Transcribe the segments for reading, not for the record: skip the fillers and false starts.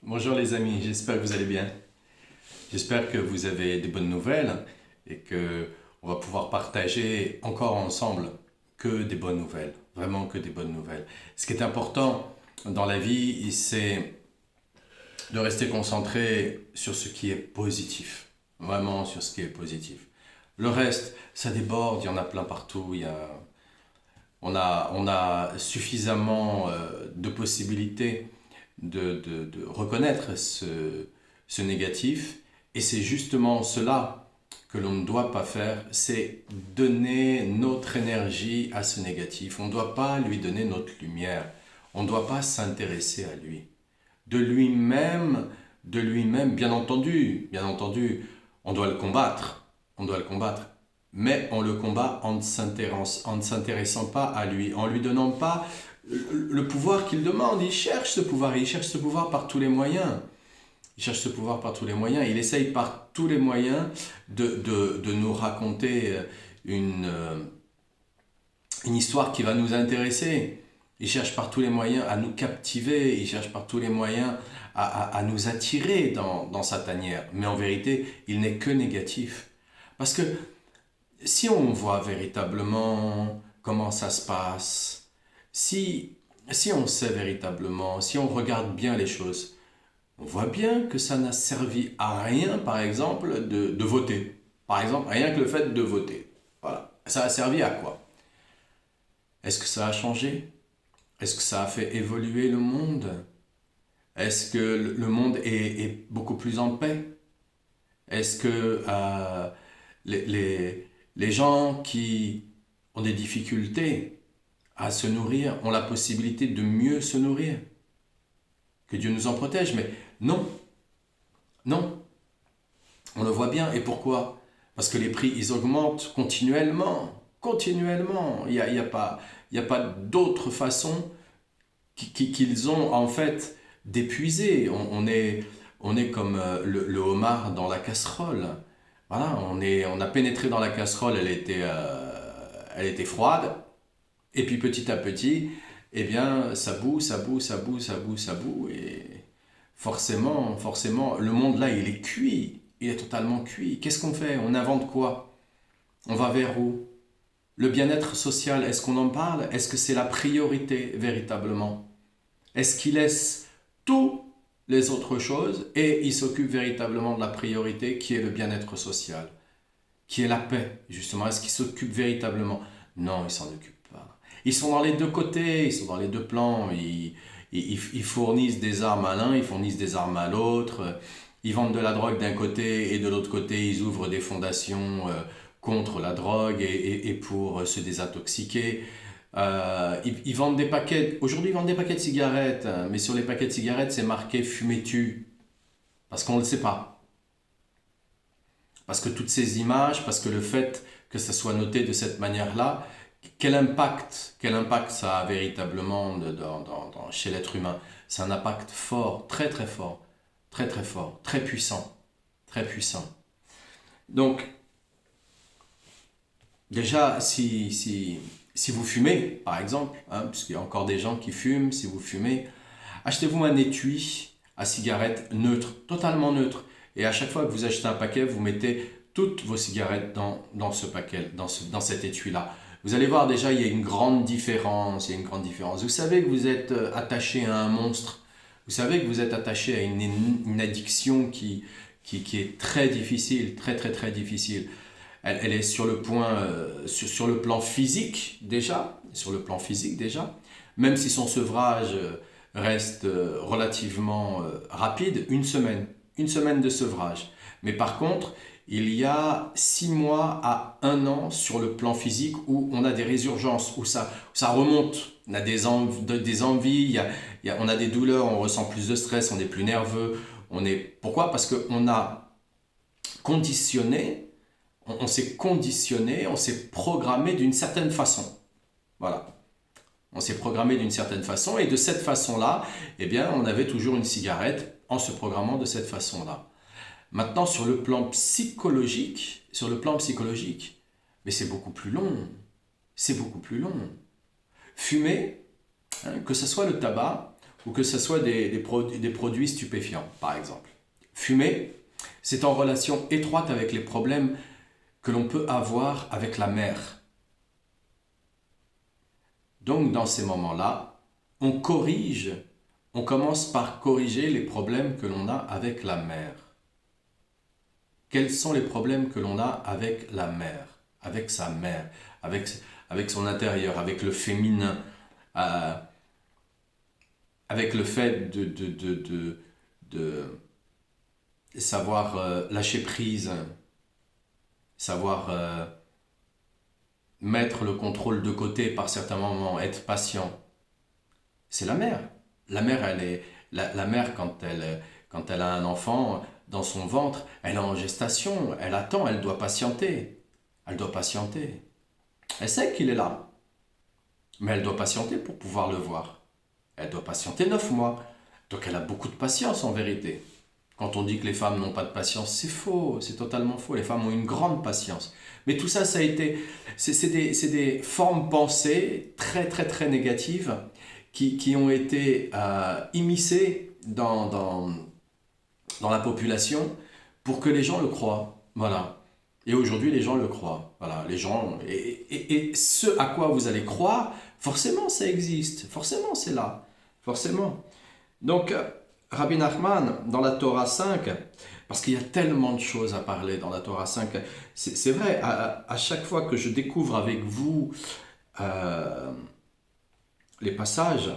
Bonjour les amis, j'espère que vous allez bien. J'espère que vous avez de bonnes nouvelles et que on va pouvoir partager encore ensemble que des bonnes nouvelles, vraiment que des bonnes nouvelles. Ce qui est important dans la vie, c'est de rester concentré sur ce qui est positif, vraiment sur ce qui est positif. Le reste, ça déborde, il y en a plein partout, on a suffisamment de possibilités de reconnaître ce négatif. Et c'est justement cela que l'on ne doit pas faire, c'est donner notre énergie à ce négatif. On ne doit pas lui donner notre lumière. On ne doit pas s'intéresser à lui. De lui-même, bien entendu, on doit le combattre. On doit le combattre. Mais on le combat en ne s'intéressant pas à lui, en lui donnant pas le pouvoir qu'il demande. Il cherche ce pouvoir par tous les moyens. Il cherche ce pouvoir par tous les moyens. Il essaye par tous les moyens de nous raconter une histoire qui va nous intéresser. Il cherche par tous les moyens à nous captiver. Il cherche par tous les moyens à nous attirer dans sa tanière. Mais en vérité, il n'est que négatif. Parce que si on voit véritablement comment ça se passe, si on sait véritablement, si on regarde bien les choses, on voit bien que ça n'a servi à rien, par exemple, de voter. Par exemple, rien que le fait de voter. Voilà. Ça a servi à quoi? Est-ce que ça a changé? Est-ce que ça a fait évoluer le monde? Est-ce que le monde est beaucoup plus en paix? Est-ce que les gens qui ont des difficultés à se nourrir ont la possibilité de mieux se nourrir? Que Dieu nous en protège, mais non, non, on le voit bien. Et pourquoi? Parce que les prix, ils augmentent continuellement, continuellement. Il y a pas d'autre façon qu'ils ont en fait d'épuiser. On est comme le homard dans la casserole. Voilà, on a pénétré dans la casserole, elle était froide, et puis petit à petit, eh bien, ça bout, ça bout, ça bout, ça bout, ça bout, et forcément, le monde là, il est cuit, il est totalement cuit. Qu'est-ce qu'on fait? On invente quoi? On va vers où? Le bien-être social, est-ce qu'on en parle? Est-ce que c'est la priorité véritablement? Est-ce qu'il laisse toutes les autres choses et il s'occupe véritablement de la priorité qui est le bien-être social, qui est la paix, justement? Est-ce qu'il s'occupe véritablement? Non, il s'en occupe pas. Ils sont dans les deux côtés, ils sont dans les deux plans. Ils fournissent des armes à l'un, ils fournissent des armes à l'autre. Ils vendent de la drogue d'un côté et de l'autre côté, ils ouvrent des fondations contre la drogue et pour se désintoxiquer. Ils vendent des paquets. Aujourd'hui, ils vendent des paquets de cigarettes, hein, mais sur les paquets de cigarettes, c'est marqué fumez-tu. Parce qu'on ne le sait pas. Parce que toutes ces images, parce que le fait que ça soit noté de cette manière-là, quel impact ça a véritablement chez l'être humain? C'est un impact fort, très très fort, très très fort, très puissant, très puissant. Donc, déjà, si vous fumez, par exemple, hein, puisqu'il y a encore des gens qui fument, si vous fumez, achetez-vous un étui à cigarette neutre, totalement neutre. Et à chaque fois que vous achetez un paquet, vous mettez toutes vos cigarettes dans ce paquet, dans cet étui-là. Vous allez voir déjà, il y a une grande différence. Il y a une grande différence. Vous savez que vous êtes attaché à un monstre. Vous savez que vous êtes attaché à une addiction qui est très difficile, très très très difficile. Elle est sur le point, sur le plan physique déjà, même si son sevrage reste relativement rapide, une semaine de sevrage. Mais par contre, il y a 6 mois à 1 an sur le plan physique où on a des résurgences, où ça remonte. On a des envies, on a des douleurs, on ressent plus de stress, on est plus nerveux. Pourquoi? Parce qu'on a conditionné, on s'est conditionné, on s'est programmé d'une certaine façon. Voilà. On s'est programmé d'une certaine façon et de cette façon-là, eh bien, on avait toujours une cigarette en se programmant de cette façon-là. Maintenant, sur le plan psychologique, mais c'est beaucoup plus long. C'est beaucoup plus long. Fumer, hein, que ce soit le tabac ou que ce soit des produits stupéfiants, par exemple. Fumer, c'est en relation étroite avec les problèmes que l'on peut avoir avec la mer. Donc dans ces moments-là, on commence par corriger les problèmes que l'on a avec la mer. Quels sont les problèmes que l'on a avec la mère, avec sa mère, avec son intérieur, avec le féminin, euh, avec le fait de savoir lâcher prise, savoir mettre le contrôle de côté par certains moments, être patient. C'est la mère. La mère, la mère quand elle a un enfant dans son ventre, elle est en gestation, elle attend, elle doit patienter. Elle doit patienter. Elle sait qu'il est là, mais elle doit patienter pour pouvoir le voir. Elle doit patienter 9 mois. Donc elle a beaucoup de patience en vérité. Quand on dit que les femmes n'ont pas de patience, c'est faux, c'est totalement faux. Les femmes ont une grande patience. Mais tout ça, c'est des formes pensées très très très négatives qui ont été immiscées dans la population pour que les gens le croient. Voilà. Et aujourd'hui, les gens le croient. Voilà, les gens. Et ce à quoi vous allez croire, forcément, ça existe. Forcément, c'est là. Forcément. Donc, Rabbi Nachman, dans la Torah 5, parce qu'il y a tellement de choses à parler dans la Torah 5, c'est vrai, à chaque fois que je découvre avec vous les passages,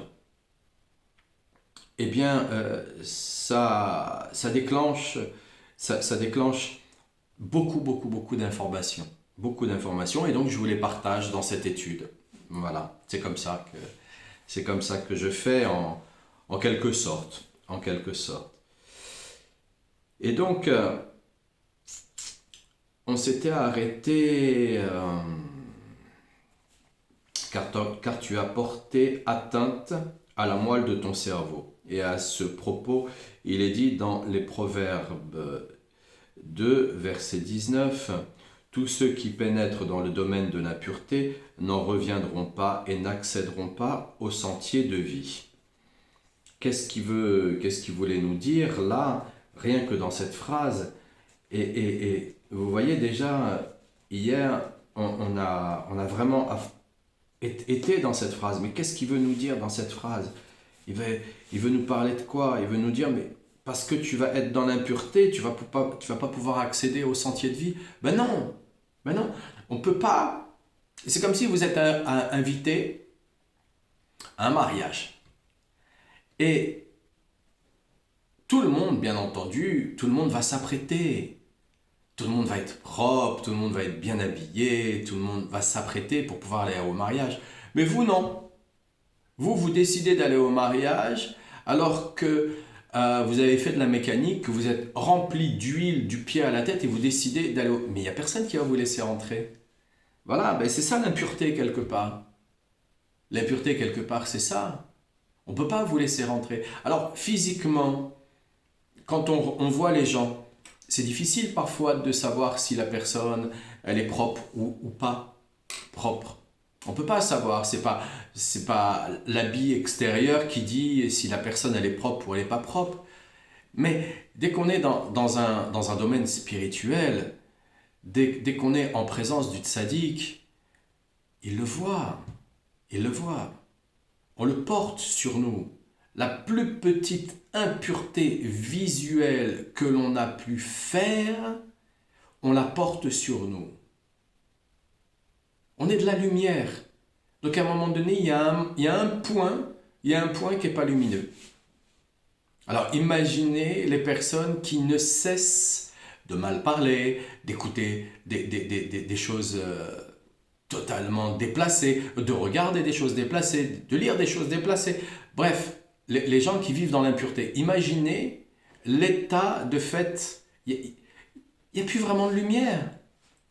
eh bien, ça déclenche, ça déclenche beaucoup d'informations. Beaucoup d'informations, et donc je vous les partage dans cette étude. Voilà, c'est comme ça que je fais en quelque sorte. En quelque sorte. Et donc, on s'était arrêté, car tu as porté atteinte à la moelle de ton cerveau. Et à ce propos, il est dit dans les Proverbes 2, verset 19, tous ceux qui pénètrent dans le domaine de l'impureté n'en reviendront pas et n'accéderont pas au sentier de vie. Qu'est-ce qu'il voulait nous dire là, rien que dans cette phrase? Et vous voyez déjà, hier, on a vraiment été dans cette phrase. Mais qu'est-ce qu'il veut nous dire dans cette phrase? Il veut nous parler de quoi? Il veut nous dire, mais parce que tu vas être dans l'impureté, tu vas pas pouvoir accéder au sentier de vie. Ben non, on peut pas. C'est comme si vous êtes invité à un mariage. Et tout le monde, bien entendu, tout le monde va s'apprêter. Tout le monde va être propre, tout le monde va être bien habillé, tout le monde va s'apprêter pour pouvoir aller au mariage. Mais vous, non. Vous décidez d'aller au mariage alors que vous avez fait de la mécanique, que vous êtes rempli d'huile du pied à la tête et vous décidez d'aller au... Mais il n'y a personne qui va vous laisser rentrer. Voilà, ben c'est ça l'impureté quelque part. L'impureté quelque part, c'est ça. On ne peut pas vous laisser rentrer. Alors, physiquement, quand on voit les gens, c'est difficile parfois de savoir si la personne, elle est propre ou pas propre. On ne peut pas savoir, c'est pas l'habit extérieur qui dit si la personne, elle est propre ou elle n'est pas propre. Mais dès qu'on est dans un domaine spirituel, dès qu'on est en présence du tzaddik, il le voit, il le voit. On le porte sur nous. La plus petite impureté visuelle que l'on a pu faire, on la porte sur nous. On est de la lumière. Donc à un moment donné, il y a un point qui n'est pas lumineux. Alors imaginez les personnes qui ne cessent de mal parler, d'écouter des choses totalement déplacées, de regarder des choses déplacées, de lire des choses déplacées. Bref, les gens qui vivent dans l'impureté. Imaginez l'état de fait. Il n'y a plus vraiment de lumière.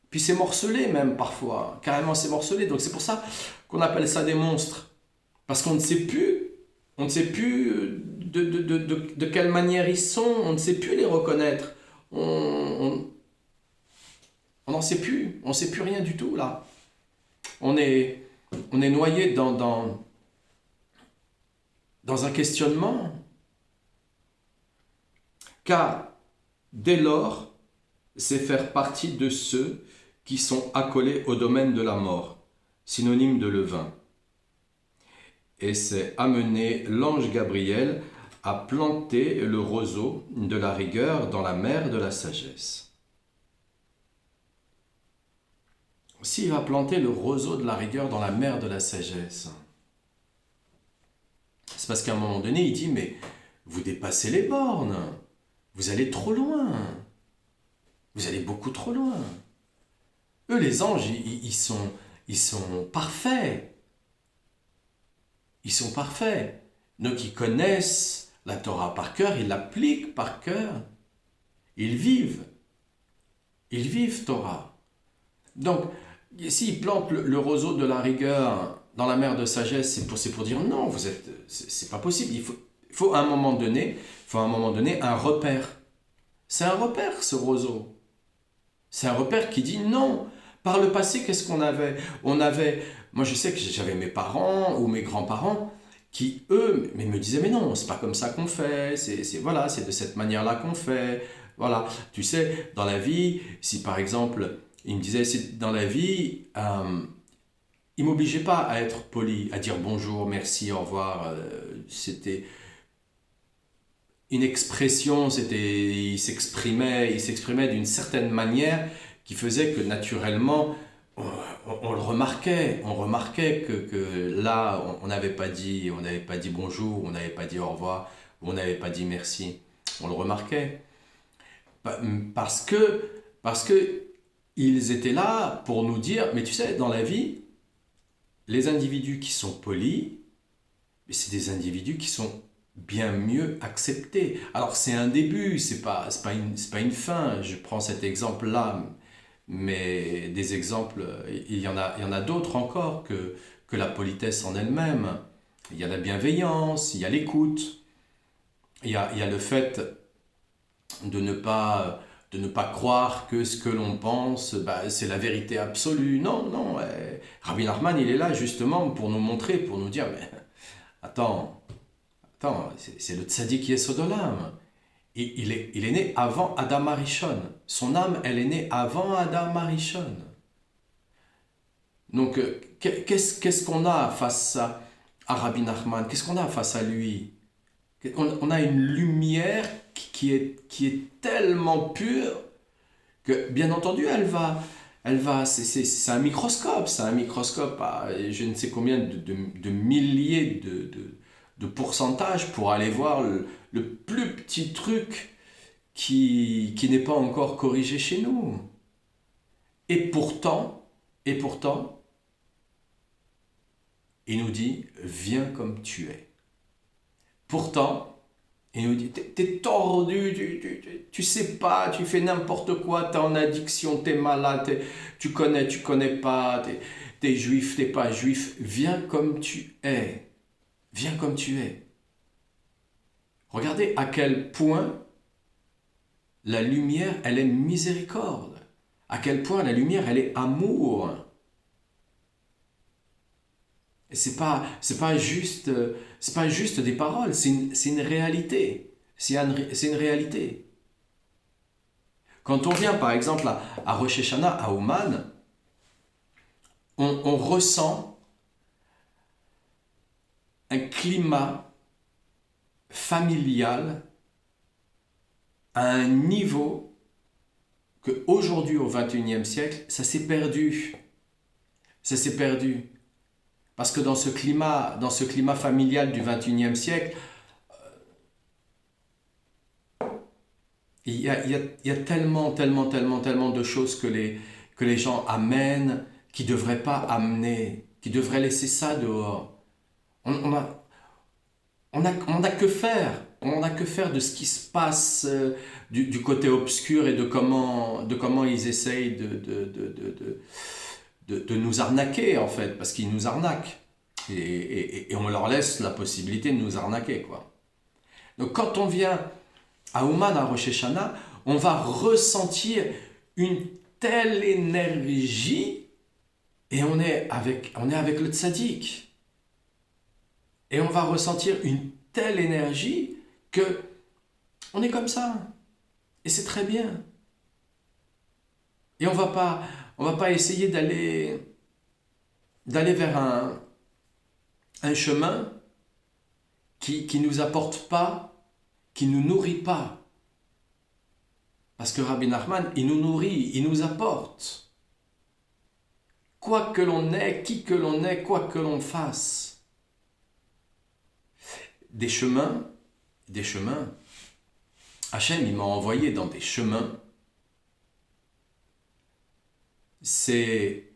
Puis c'est morcelé même parfois. Carrément c'est morcelé. Donc c'est pour ça qu'on appelle ça des monstres. Parce qu'on ne sait plus de quelle manière ils sont. On ne sait plus les reconnaître. On n'en sait plus. On ne sait plus rien du tout là. On est noyé dans un questionnement, car dès lors, c'est faire partie de ceux qui sont accolés au domaine de la mort, synonyme de levain. Et c'est amener l'ange Gabriel à planter le roseau de la rigueur dans la mer de la sagesse. S'il va planter le roseau de la rigueur dans la mer de la sagesse, c'est parce qu'à un moment donné, il dit, mais vous dépassez les bornes, vous allez trop loin, vous allez beaucoup trop loin. Eux, les anges, ils sont parfaits. Ils sont parfaits. Donc, ils connaissent la Torah par cœur, ils l'appliquent par cœur. Ils vivent Torah. Donc, s'ils plantent le roseau de la rigueur dans la mer de sagesse, c'est pour dire non, c'est pas possible. Il faut à un moment donné, un repère. C'est un repère, ce roseau. C'est un repère qui dit non. Par le passé, qu'est-ce qu'on avait? Moi je sais que j'avais mes parents ou mes grands-parents qui, eux, me disaient, mais non, c'est pas comme ça qu'on fait, voilà, c'est de cette manière-là qu'on fait. Voilà, tu sais, dans la vie, si par exemple, ils me disaient, dans la vie, ils m'obligeaient pas à être poli, à dire bonjour, merci, au revoir. C'était une expression, il s'exprimait d'une certaine manière qui faisait que naturellement, on le remarquait, que là, on n'avait pas dit bonjour, on n'avait pas dit au revoir, on n'avait pas dit merci. On le remarquait. Parce que ils étaient là pour nous dire, mais tu sais, dans la vie, les individus qui sont polis, c'est des individus qui sont bien mieux acceptés. Alors c'est un début, c'est pas une fin. Je prends cet exemple-là, mais des exemples, il y en a d'autres encore que la politesse en elle-même. Il y a la bienveillance, il y a l'écoute, il y a le fait de ne pas croire que ce que l'on pense, c'est la vérité absolue. Non. Rabbi Nachman, il est là justement pour nous montrer, pour nous dire, mais attends, c'est le tzaddik Yesod Olam. Il est né avant Adam Arishon. Son âme, elle est née avant Adam Arishon. Donc, qu'est-ce qu'on a face à Rabbi Nachman? Qu'est-ce qu'on a face à lui? On a une lumière qui est tellement pure que, bien entendu, c'est un microscope. C'est un microscope à je ne sais combien de milliers de pourcentages pour aller voir le plus petit truc qui n'est pas encore corrigé chez nous. Et pourtant, il nous dit, viens comme tu es. Pourtant, il nous dit, t'es tordu, tu sais pas, tu fais n'importe quoi, t'es en addiction, t'es malade, tu connais pas, t'es juif, t'es pas juif. Viens comme tu es. Viens comme tu es. Regardez à quel point la lumière, elle est miséricorde. À quel point la lumière, elle est amour. Et c'est pas juste des paroles, c'est une réalité. C'est une réalité. Quand on vient par exemple à Rosh Hashanah, à Ouman, on ressent un climat familial à un niveau que aujourd'hui au XXIe siècle, ça s'est perdu. Ça s'est perdu. Parce que dans ce climat familial du XXIe siècle, il y a tellement de choses que les gens amènent qui ne devraient pas amener, qui devraient laisser ça dehors. On n'a que faire. On n'a que faire de ce qui se passe du côté obscur et de comment ils essayent de nous arnaquer, en fait, parce qu'ils nous arnaquent. Et on leur laisse la possibilité de nous arnaquer, quoi. Donc quand on vient à Ouman, à Rosh Hashanah, on va ressentir une telle énergie et on est avec le tzaddik. Et on va ressentir une telle énergie que on est comme ça. Et c'est très bien. Et on va pas essayer d'aller vers un chemin qui nous apporte pas, qui nous nourrit pas. Parce que Rabbi Nachman, il nous nourrit, il nous apporte. Quoi que l'on ait, qui que l'on ait, quoi que l'on fasse. Des chemins, Hachem, il m'a envoyé dans des chemins, c'est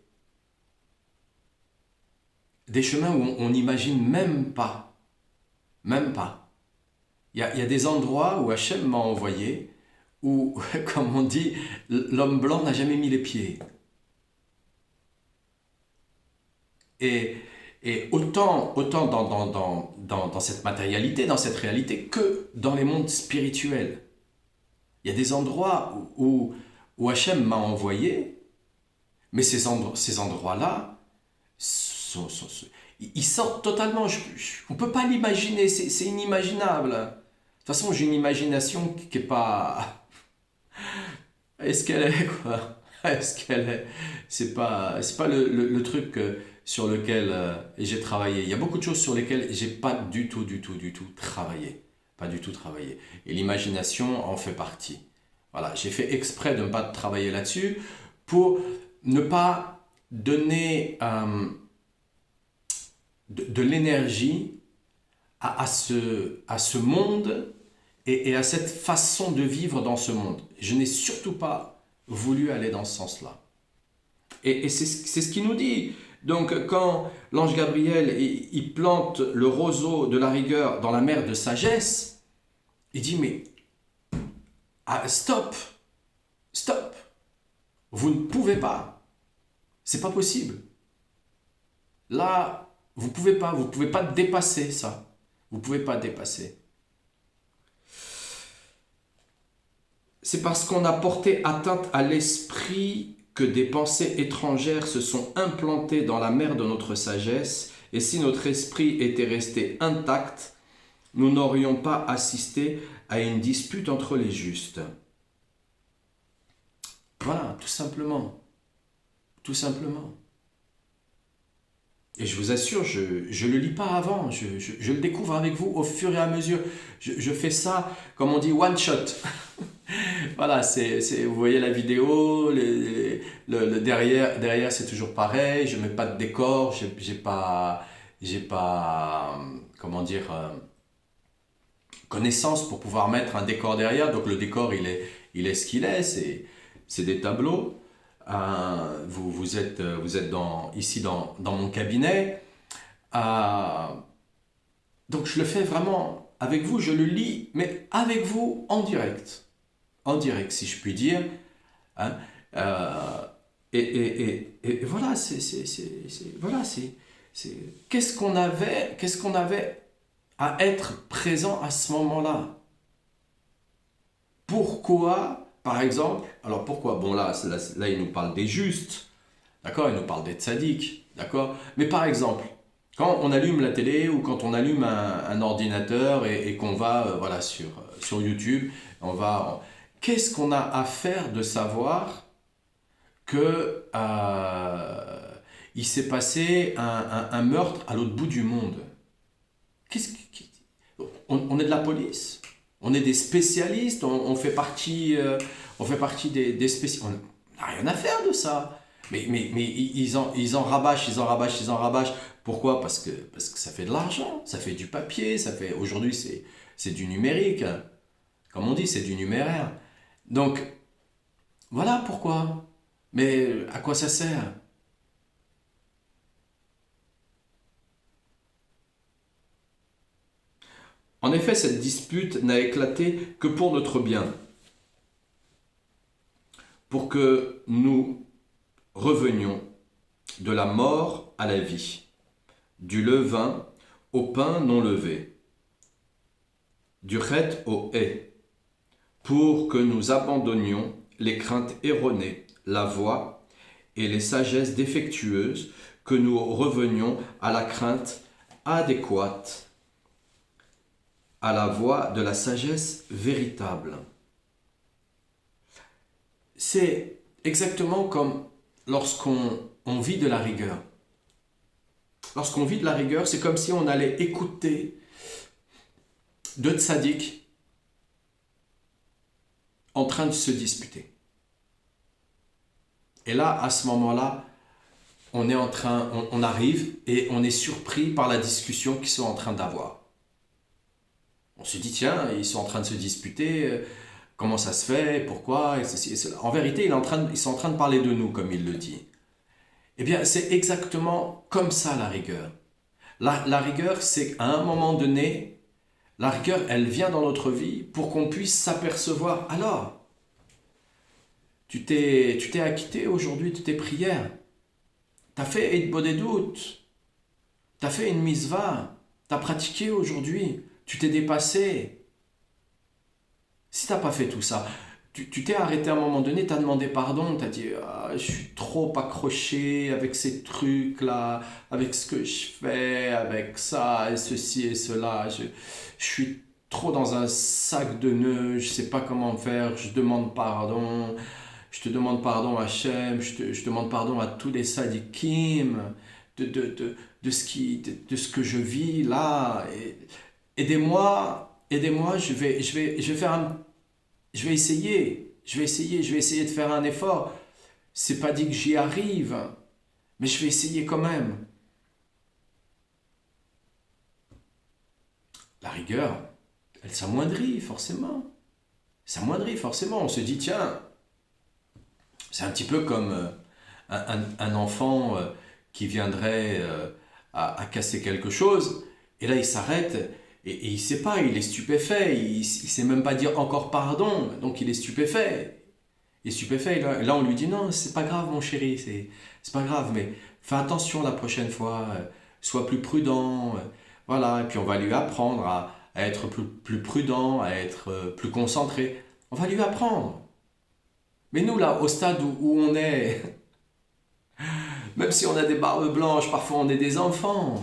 des chemins où on n'imagine même pas. Même pas. Il y a des endroits où Hachem m'a envoyé, où, comme on dit, l'homme blanc n'a jamais mis les pieds. Et, et autant dans cette matérialité, dans cette réalité, que dans les mondes spirituels. Il y a des endroits où Hachem m'a envoyé, mais ces endroits-là, ils sortent totalement. On ne peut pas l'imaginer, c'est inimaginable. De toute façon, j'ai une imagination qui n'est pas... Est-ce qu'elle est, quoi? Est-ce qu'elle est? C'est pas le truc sur lequel j'ai travaillé. Il y a beaucoup de choses sur lesquelles j'ai pas du tout travaillé. Pas du tout travaillé. Et l'imagination en fait partie. Voilà, j'ai fait exprès de ne pas travailler là-dessus pour ne pas donner de l'énergie à ce monde et à cette façon de vivre dans ce monde. Je n'ai surtout pas voulu aller dans ce sens-là. Et c'est ce qu'il nous dit. Donc quand l'ange Gabriel il plante le roseau de la rigueur dans la mer de sagesse, il dit mais stop, vous ne pouvez pas, c'est pas possible. Là, vous pouvez pas dépasser ça. Vous pouvez pas dépasser. C'est parce qu'on a porté atteinte à l'esprit que des pensées étrangères se sont implantées dans la mer de notre sagesse, et si notre esprit était resté intact, nous n'aurions pas assisté à une dispute entre les justes. Voilà, tout simplement. Tout simplement. Et je vous assure, je ne le lis pas avant, je le découvre avec vous au fur et à mesure. Je fais ça, comme on dit, one shot. Voilà, vous voyez la vidéo, derrière c'est toujours pareil, je ne mets pas de décor, j'ai pas, comment dire, connaissance pour pouvoir mettre un décor derrière. Donc le décor, il est ce qu'il est, c'est des tableaux. Vous êtes ici dans mon cabinet. Donc je le fais vraiment avec vous, je le lis, mais avec vous en direct. En direct, si je puis dire. Hein. Et voilà, voilà, qu'est-ce qu'on avait à être présent à ce moment-là? Pourquoi? Par exemple, alors pourquoi? Bon là, il nous parle des justes, d'accord? Il nous parle des tzadiks, d'accord? Mais par exemple, quand on allume la télé ou quand on allume un ordinateur et qu'on va voilà, sur YouTube, qu'est-ce qu'on a à faire de savoir que il s'est passé un meurtre à l'autre bout du monde? On est de la police? On est des spécialistes, on fait partie des spécialistes. On n'a rien à faire de ça. Mais ils en rabâchent. Pourquoi? Parce que ça fait de l'argent, ça fait du papier, aujourd'hui c'est du numérique. Comme on dit, c'est du numéraire. Donc, voilà pourquoi. Mais à quoi ça sert? En effet, cette dispute n'a éclaté que pour notre bien, pour que nous revenions de la mort à la vie, du levain au pain non levé, du chet au hé, pour que nous abandonnions les craintes erronées, la voie et les sagesses défectueuses, que nous revenions à la crainte adéquate à la voie de la sagesse véritable. C'est exactement comme lorsqu'on vit de la rigueur. Lorsqu'on vit de la rigueur, c'est comme si on allait écouter deux tzaddik en train de se disputer. Et là, à ce moment-là, on arrive et on est surpris par la discussion qu'ils sont en train d'avoir. On se dit, tiens, ils sont en train de se disputer, comment ça se fait, pourquoi, et ceci et cela. En vérité, ils sont en train de parler de nous, comme il le dit. Eh bien, c'est exactement comme ça la rigueur. La rigueur, c'est qu'à un moment donné, la rigueur, elle vient dans notre vie pour qu'on puisse s'apercevoir. Alors, tu t'es acquitté aujourd'hui de tes prières. Tu as fait Eid Bodedout. Tu as fait une misva. Tu as pratiqué aujourd'hui. Tu t'es dépassé. Si tu n'as pas fait tout ça, tu t'es arrêté à un moment donné, tu as demandé pardon, tu as dit ah, je suis trop accroché avec ces trucs-là, avec ce que je fais, avec ça et ceci et cela. Je suis trop dans un sac de nœuds, je ne sais pas comment faire, je demande pardon. Je te demande pardon Hachem, je demande pardon à tous les sadikim de ce que je vis là. Aidez-moi, je vais essayer de faire un effort. C'est pas dit que j'y arrive, mais je vais essayer quand même. La rigueur, elle s'amoindrit forcément. On se dit, tiens, c'est un petit peu comme un enfant qui viendrait à casser quelque chose, et là il s'arrête, et il ne sait pas, il est stupéfait, il ne sait même pas dire encore pardon, donc il est stupéfait. Il est stupéfait, et là on lui dit non, c'est pas grave mon chéri, c'est pas grave, mais fais attention la prochaine fois, sois plus prudent, voilà, et puis on va lui apprendre à être plus prudent, à être plus concentré, on va lui apprendre. Mais nous, là, au stade où on est, même si on a des barbes blanches, parfois on est des enfants.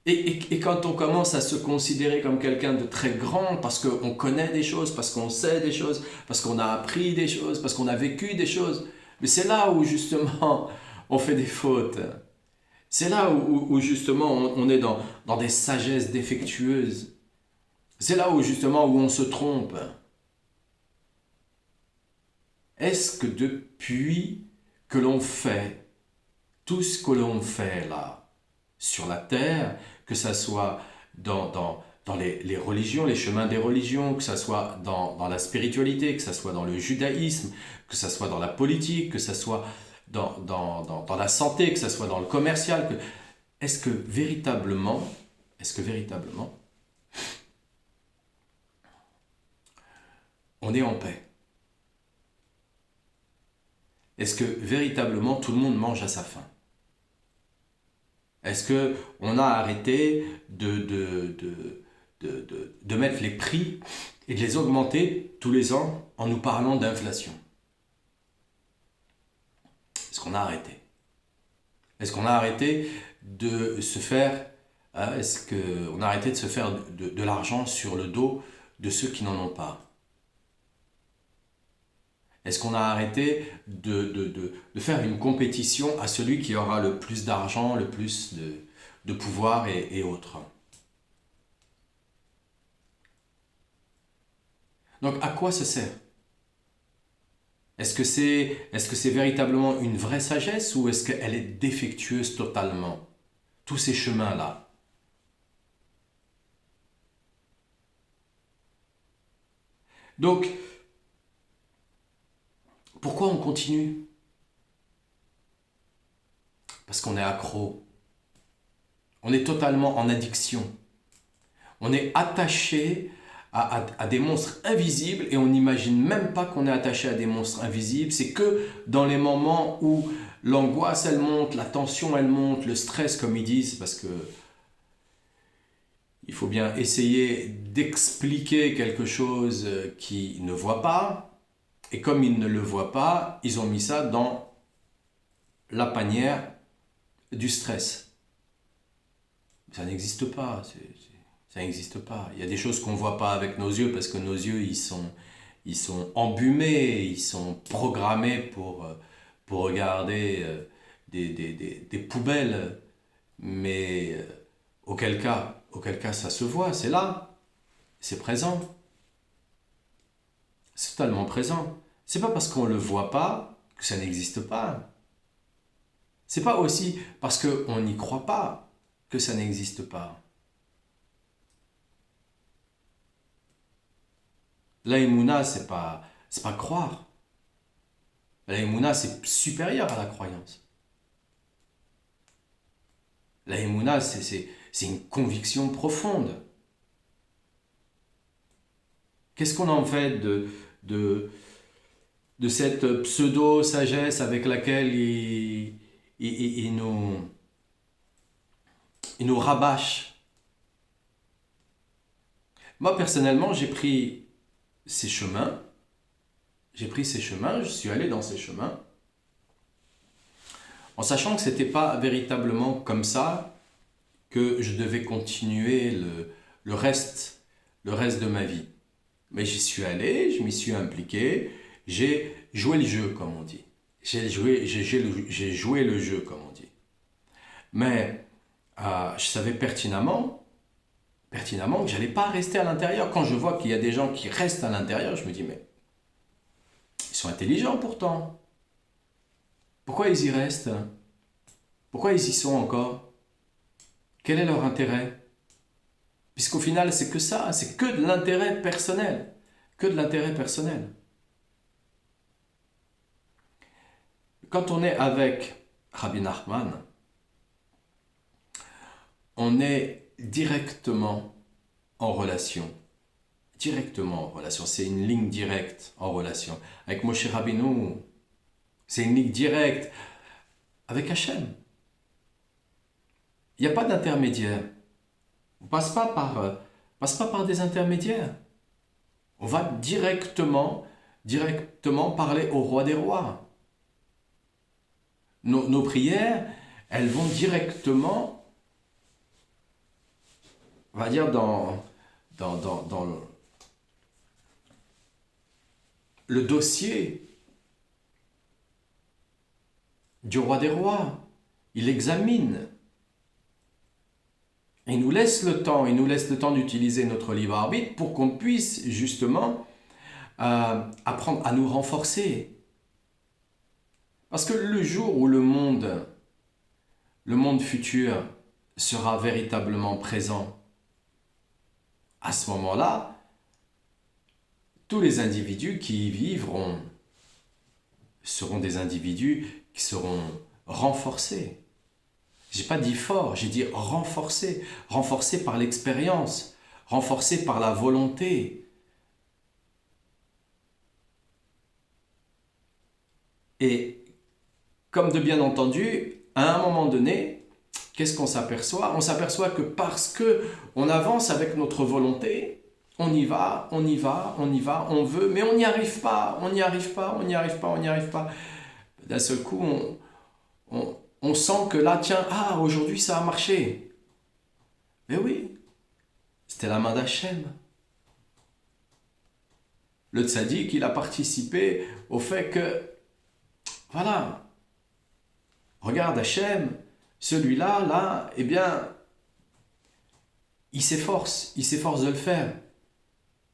Et quand on commence à se considérer comme quelqu'un de très grand, parce qu'on connaît des choses, parce qu'on sait des choses, parce qu'on a appris des choses, parce qu'on a vécu des choses, mais c'est là où justement on fait des fautes. C'est là où justement on est dans des sagesses défectueuses. C'est là où justement où on se trompe. Est-ce que depuis que l'on fait tout ce que l'on fait là, sur la terre, que ça soit dans les religions, les chemins des religions, que ça soit dans la spiritualité, que ça soit dans le judaïsme, que ça soit dans la politique, que ça soit dans la santé, que ça soit dans le commercial, est-ce que véritablement, on est en paix? Est-ce que véritablement tout le monde mange à sa faim? Est-ce que on a arrêté de mettre les prix et de les augmenter tous les ans en nous parlant d'inflation? Est-ce qu'on a arrêté? Est-ce qu'on a arrêté de se faire est-ce qu'on a arrêté de se faire de l'argent sur le dos de ceux qui n'en ont pas? Est-ce qu'on a arrêté de faire une compétition à celui qui aura le plus d'argent, le plus de pouvoir et autres? Donc à quoi ça sert? Est-ce que c'est véritablement une vraie sagesse ou est-ce qu'elle est défectueuse totalement? Tous ces chemins-là. Donc, pourquoi on continue? Parce qu'on est accro. On est totalement en addiction. On est attaché à des monstres invisibles et on n'imagine même pas qu'on est attaché à des monstres invisibles. C'est que dans les moments où l'angoisse elle monte, la tension elle monte, le stress comme ils disent, parce que il faut bien essayer d'expliquer quelque chose qu'ils ne voient pas. Et comme ils ne le voient pas, ils ont mis ça dans la panière du stress. Ça n'existe pas, Ça n'existe pas. Il y a des choses qu'on ne voit pas avec nos yeux parce que nos yeux, ils sont embumés, ils sont programmés pour regarder des poubelles. Mais auquel cas ça se voit, c'est là, c'est présent, c'est totalement présent. C'est pas parce qu'on ne le voit pas que ça n'existe pas. C'est pas aussi parce qu'on n'y croit pas que ça n'existe pas. L'aïmouna, c'est pas croire. L'aïmouna, c'est supérieur à la croyance. L'aïmouna, c'est une conviction profonde. Qu'est-ce qu'on en fait de, de cette pseudo-sagesse avec laquelle il nous rabâche? Moi, personnellement, j'ai pris ces chemins, je suis allé dans ces chemins, en sachant que ce n'était pas véritablement comme ça que je devais continuer le reste de ma vie. Mais j'y suis allé, je m'y suis impliqué, j'ai joué le jeu, comme on dit. J'ai joué le jeu, comme on dit. Mais je savais pertinemment que j'allais pas rester à l'intérieur. Quand je vois qu'il y a des gens qui restent à l'intérieur, je me dis, mais ils sont intelligents pourtant. Pourquoi ils y restent? Pourquoi ils y sont encore? Quel est leur intérêt? Puisqu'au final, c'est que ça, c'est que de l'intérêt personnel. Que de l'intérêt personnel. Quand on est avec Rabbi Nachman, on est directement en relation. Directement en relation. C'est une ligne directe en relation. Avec Moshe Rabbeinu, c'est une ligne directe. Avec Hachem. Il n'y a pas d'intermédiaire. On ne passe pas par des intermédiaires. On va directement parler au roi des rois. Nos prières, elles vont directement, on va dire, dans le dossier du roi des rois. Il examine. Il nous laisse le temps d'utiliser notre libre arbitre pour qu'on puisse justement apprendre à nous renforcer. Parce que le jour où le monde futur sera véritablement présent, à ce moment-là, tous les individus qui y vivront seront des individus qui seront renforcés. J'ai pas dit fort, j'ai dit renforcés. Renforcés par l'expérience, renforcés par la volonté. Et comme de bien entendu, à un moment donné, qu'est-ce qu'on s'aperçoit? On s'aperçoit que parce que on avance avec notre volonté, on y va, on veut, mais on n'y arrive pas, on n'y arrive pas. D'un seul coup, on sent que là, tiens, aujourd'hui ça a marché. Mais oui, c'était la main d'Hachem. Le tzaddik, il a participé au fait que, voilà, regarde Hachem, celui-là, là, eh bien, il s'efforce de le faire.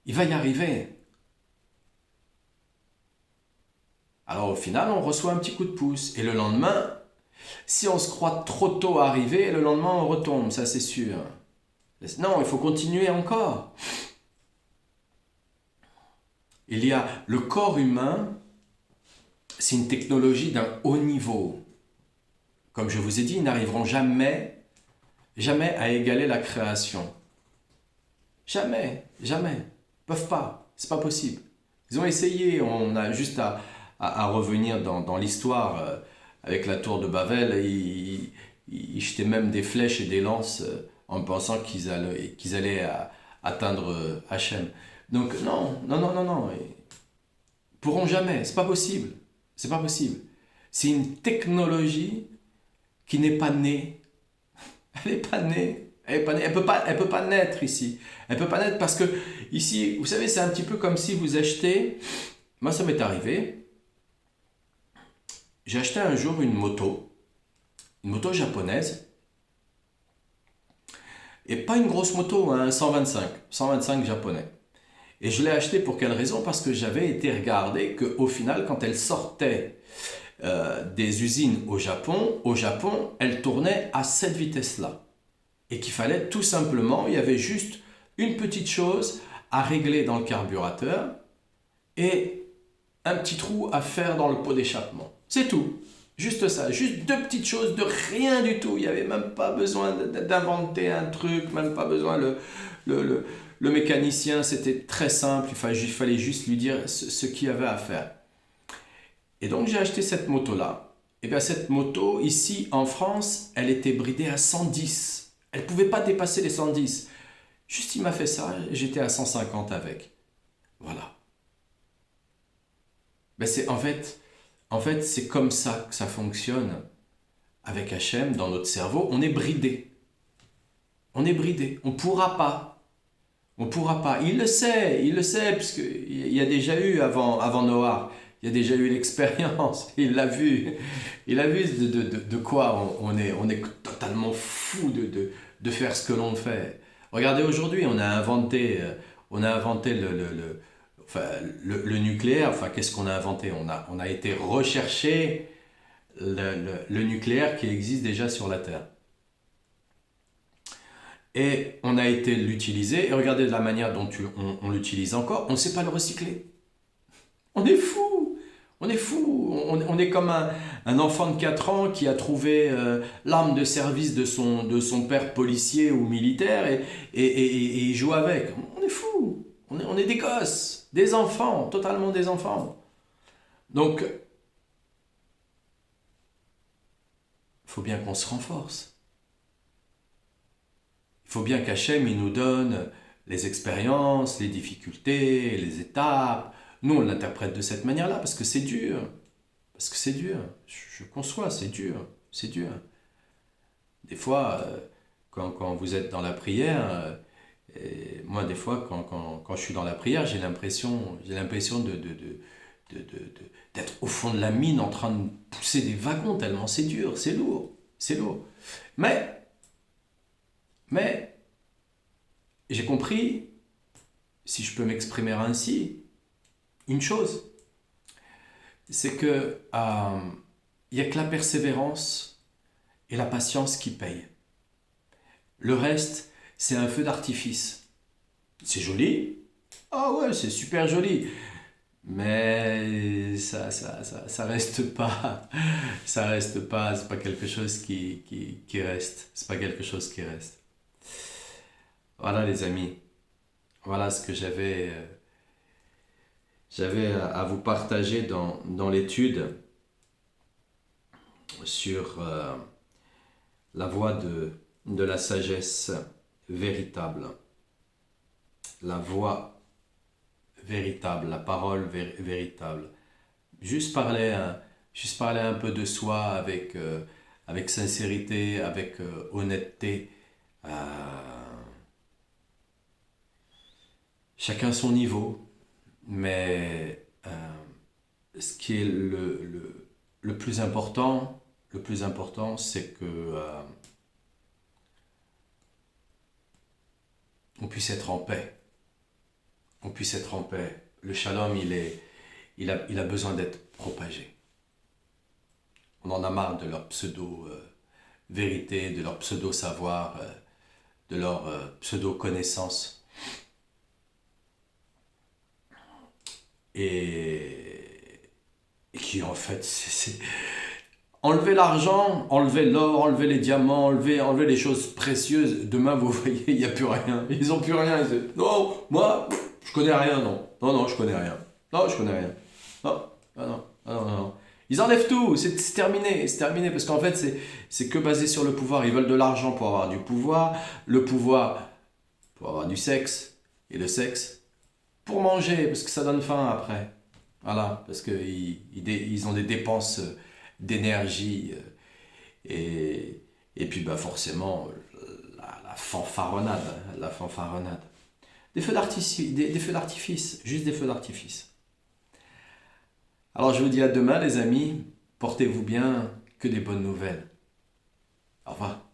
Il va y arriver. Alors au final, on reçoit un petit coup de pouce. Et le lendemain, si on se croit trop tôt arrivé, le lendemain, on retombe, ça c'est sûr. Non, il faut continuer encore. Il y a le corps humain, c'est une technologie d'un haut niveau. Comme je vous ai dit, ils n'arriveront jamais à égaler la création. Jamais. Ils peuvent pas. C'est pas possible. Ils ont essayé. On a juste à revenir dans l'histoire avec la tour de Babel. Ils jetaient même des flèches et des lances en pensant qu'ils allaient atteindre Hachem. Donc non. Ils pourront jamais. C'est pas possible. C'est une technologie qui n'est pas née. Elle n'est pas née. Elle peut pas naître ici. Elle peut pas naître parce que ici, vous savez, c'est un petit peu comme si vous achetez. Moi, ça m'est arrivé. J'ai acheté un jour une moto japonaise, et pas une grosse moto, un 125 japonais. Et je l'ai acheté pour quelle raison? Parce que j'avais été regarder qu'au final, quand elle sortait des usines au Japon, elle tournait à cette vitesse-là. Et qu'il fallait tout simplement, il y avait juste une petite chose à régler dans le carburateur et un petit trou à faire dans le pot d'échappement. C'est tout. Juste ça, juste deux petites choses de rien du tout. Il n'y avait même pas besoin d'inventer un truc, même pas besoin le mécanicien, c'était très simple, il fallait juste lui dire ce qu'il y avait à faire. Et donc j'ai acheté cette moto-là. Et bien cette moto, ici en France, elle était bridée à 110. Elle ne pouvait pas dépasser les 110. Juste il m'a fait ça, j'étais à 150 avec. Voilà. Ben en fait, c'est comme ça que ça fonctionne avec HM dans notre cerveau. On est bridé. On est bridé. On ne pourra pas. On ne pourra pas. Il le sait, puisqu'il y a déjà eu avant Noah, il y a déjà eu l'expérience. Il l'a vu. Il a vu de quoi on est totalement fou de faire ce que l'on fait. Regardez, aujourd'hui, on a inventé enfin, le nucléaire. Enfin, qu'est-ce qu'on a inventé? On a été rechercher le nucléaire qui existe déjà sur la Terre. Et on a été l'utiliser, et regardez de la manière dont on l'utilise encore, on ne sait pas le recycler. On est fou. On est fou. On est comme un enfant de 4 ans qui a trouvé l'arme de service de son père policier ou militaire et il joue avec. On est fou. On est des gosses, des enfants, totalement des enfants. Donc, il faut bien qu'on se renforce. Il faut bien qu'Hachem, il nous donne les expériences, les difficultés, les étapes. Nous, on l'interprète de cette manière-là parce que c'est dur. Parce que c'est dur. Je conçois, c'est dur. C'est dur. Des fois, quand vous êtes dans la prière, et moi, des fois, quand je suis dans la prière, j'ai l'impression d'être au fond de la mine en train de pousser des wagons tellement c'est dur, c'est lourd. C'est lourd. Mais j'ai compris, si je peux m'exprimer ainsi, une chose, c'est que il n'y a que la persévérance et la patience qui payent. Le reste, c'est un feu d'artifice. C'est joli. Ah ouais, c'est super joli. Mais ça reste pas, c'est pas quelque chose qui reste. C'est pas quelque chose qui reste. Voilà les amis, voilà ce que j'avais à vous partager dans l'étude sur la voie de la sagesse véritable. La voie véritable, la parole véritable. Juste parler un peu de soi avec sincérité, avec honnêteté. Chacun son niveau, mais ce qui est le plus important, c'est que on puisse être en paix. On puisse être en paix. Le shalom, il a besoin d'être propagé. On en a marre de leur pseudo-vérité, de leur pseudo-savoir, de leur pseudo-connaissance. Et qui en fait, c'est enlever l'argent, enlever l'or, enlever les diamants, enlever les choses précieuses. Demain, vous voyez, il n'y a plus rien. Ils n'ont plus rien. Ils disent, non, moi, je connais rien, non. Non, je connais rien. Non, je connais rien. Non, non. Ils enlèvent tout, c'est terminé, parce qu'en fait, c'est que basé sur le pouvoir. Ils veulent de l'argent pour avoir du pouvoir, le pouvoir pour avoir du sexe, et le sexe pour manger, parce que ça donne faim après. Voilà, parce qu'ils ont des dépenses d'énergie. Et puis bah forcément, la fanfaronnade, la fanfaronnade. Des feux d'artifice, juste des feux d'artifice. Alors je vous dis à demain les amis, portez-vous bien, que des bonnes nouvelles. Au revoir.